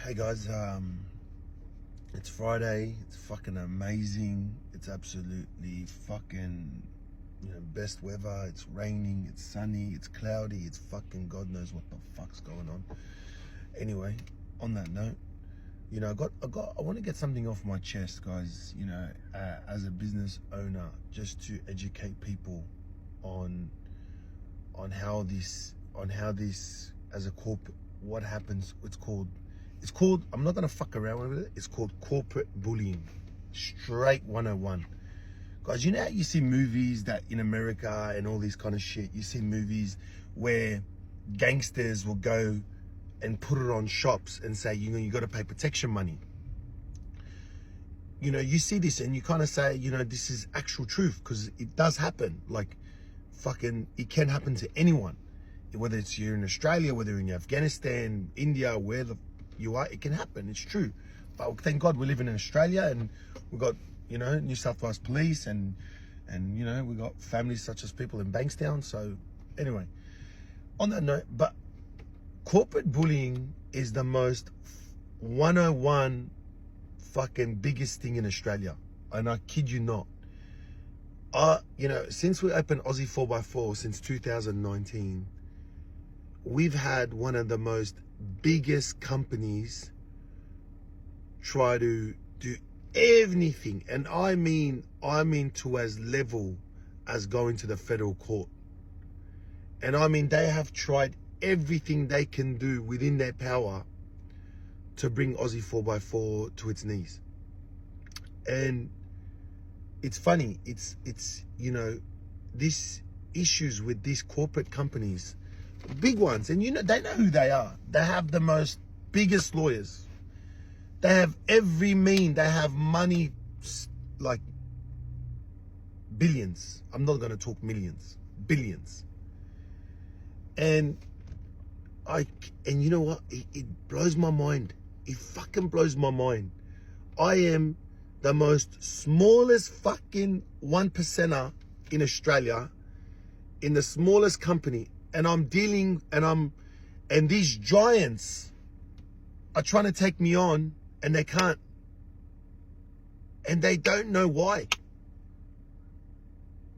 Hey guys, it's Friday. It's fucking amazing. It's absolutely fucking, best weather. It's raining, it's sunny, it's cloudy, it's fucking God knows what the fuck's going on. Anyway, on that note, I want to get something off my chest, guys. As a business owner, just to educate people on how this as a corporate, what happens. It's called, I'm not gonna fuck around with it. It's called corporate bullying, straight 101. Guys, you know how you see movies that in America and all these kind of shit, you see movies where gangsters will go and put it on shops and say, you got to pay protection money. You see this and you kind of say, this is actual truth, because it does happen. Like, fucking, it can happen to anyone, whether it's you're in Australia, whether you're in Afghanistan, India, where you are, it can happen. It's true. But thank God we're living in Australia, and we've got, New South Wales Police, and we've got families such as people in Bankstown. So anyway, on that note, but corporate bullying is the most 101 fucking biggest thing in Australia. And I kid you not. Since we opened OZI4X4 since 2019, we've had one of the most biggest companies try to do anything, and I mean to as level as going to the federal court. And I mean, they have tried everything they can do within their power to bring OZI4X4 to its knees. And it's funny, it's these issues with these corporate companies, big ones, and they know who they are. They have the most biggest lawyers. They have every mean. They have money like billions. I'm not going to talk millions, billions. And you know what? It blows my mind. It fucking blows my mind. I am the most smallest fucking 1%er in Australia, in the smallest company. And I'm dealing, and these giants are trying to take me on, and they can't. And they don't know why.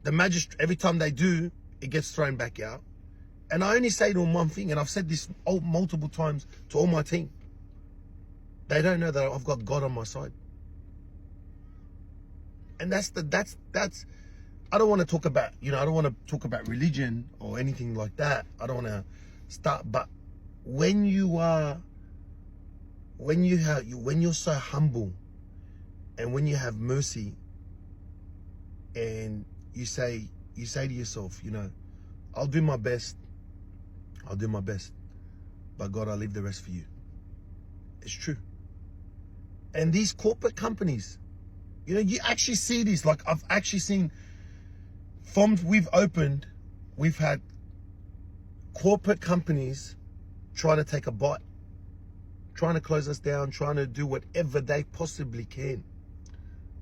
The magistrate, every time they do, it gets thrown back out. And I only say to them one thing, and I've said this multiple times to all my team. They don't know that I've got God on my side. And that's I don't want to talk about, I don't want to talk about religion or anything like that. I don't want to start, but when you're so humble, and when you have mercy, and you say to yourself, I'll do my best, but God, I'll leave the rest for you. It's true. And these corporate companies, you actually see this. Like, I've actually seen, we've opened, we've had corporate companies trying to take a bite, trying to close us down, trying to do whatever they possibly can.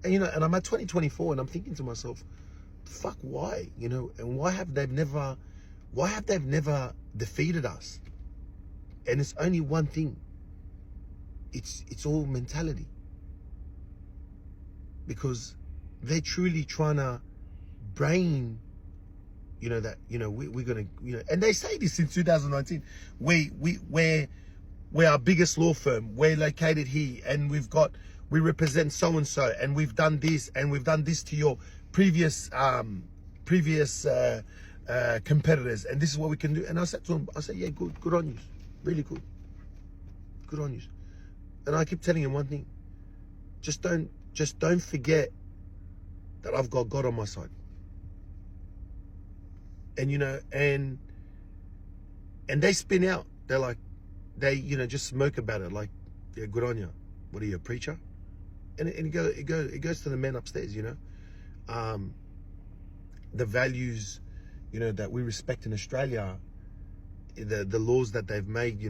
And and I'm at 2024, and I'm thinking to myself, fuck, why? And why have they never defeated us? And it's only one thing. It's all mentality. Because they're truly trying to brain, that we're gonna, and they say this since 2019. We're our biggest law firm. We're located here, and we represent so and so, and we've done this, and we've done this to your previous competitors, and this is what we can do. And I said to him, yeah, good on you, really good on you. And I keep telling him one thing: just don't forget that I've got God on my side. And and they spin out. They're like, they just smoke about it, like, yeah, good on you. What are you, a preacher? And it goes to the men upstairs. The values, that we respect in Australia, the laws that they've made.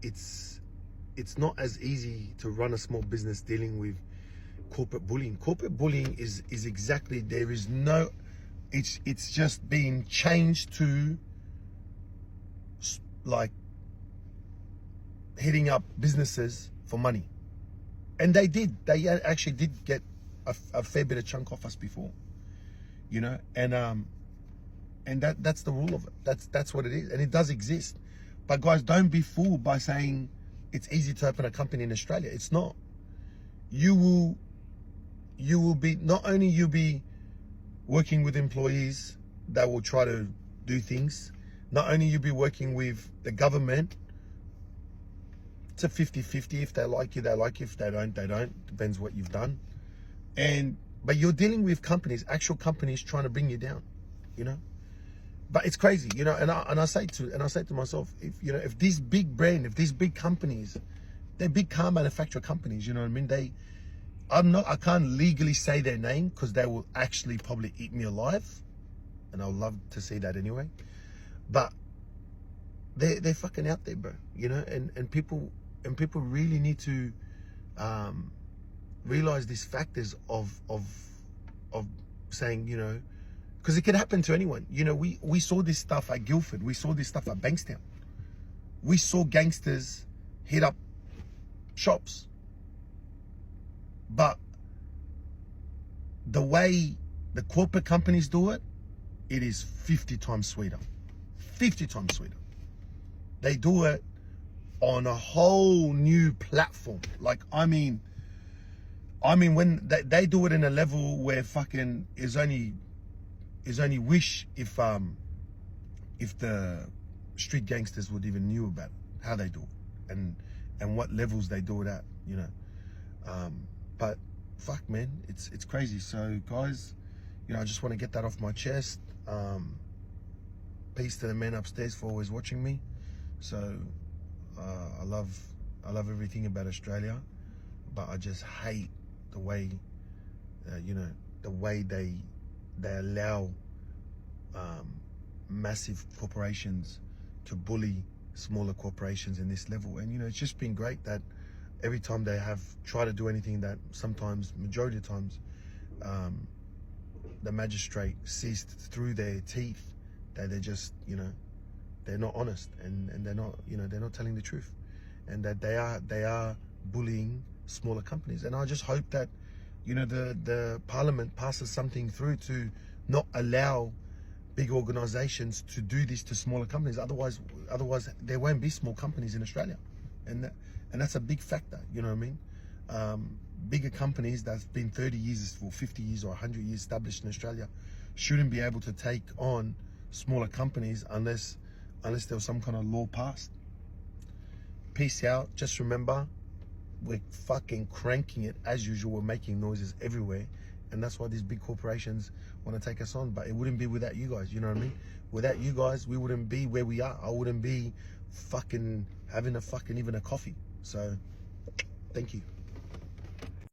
It's not as easy to run a small business dealing with corporate bullying. Corporate bullying is exactly, there is no, it's just been changed to like hitting up businesses for money. And they did. They actually did get a fair bit of chunk off us before, you know. And that's the rule of it. That's what it is, and it does exist. But guys, don't be fooled by saying it's easy to open a company in Australia. It's not. You will be, not only you'll be working with employees that will try to do things, not only you'll be working with the government. It's a 50-50. If they like you, they like you. If they don't, they don't. Depends what you've done. But you're dealing with companies, actual companies trying to bring you down, you know. But it's crazy, you know. And I say to myself, if these big if these big companies, they're big car manufacturer companies, you know what I mean? I can't legally say their name because they will actually probably eat me alive, and I'll love to see that anyway. But they're fucking out there, bro, you know. And people really need to realize these factors of saying, you know, because it can happen to anyone. You know, we saw this stuff at Guildford. We saw this stuff at Bankstown. We saw gangsters hit up shops. But the way the corporate companies do it, it is 50 times sweeter. 50 times sweeter. They do it on a whole new platform. Like, I mean when they do it in a level where fucking is only wish if the street gangsters would even knew about it, how they do it, and what levels they do it at, you know. But fuck, man, it's crazy. So guys, you know, I just want to get that off my chest. Peace to the men upstairs for always watching me. So I love everything about Australia, but I just hate the way you know, the way they allow massive corporations to bully smaller corporations in this level. And you know, it's just been great that every time they have tried to do anything, that sometimes, majority of times, the magistrate sees through their teeth that they're just, you know, they're not honest, and they're not, you know, they're not telling the truth, and that they are bullying smaller companies. And I just hope that, you know, the parliament passes something through to not allow big organizations to do this to smaller companies. Otherwise there won't be small companies in Australia, and that's a big factor, you know what I mean? Bigger companies that's been 30 years or 50 years or 100 years established in Australia shouldn't be able to take on smaller companies unless there was some kind of law passed. Peace out. Just remember, we're fucking cranking it as usual. We're making noises everywhere, and that's why these big corporations want to take us on. But it wouldn't be without you guys, you know what I mean? Without you guys, we wouldn't be where we are. I wouldn't be fucking having even a coffee. So thank you.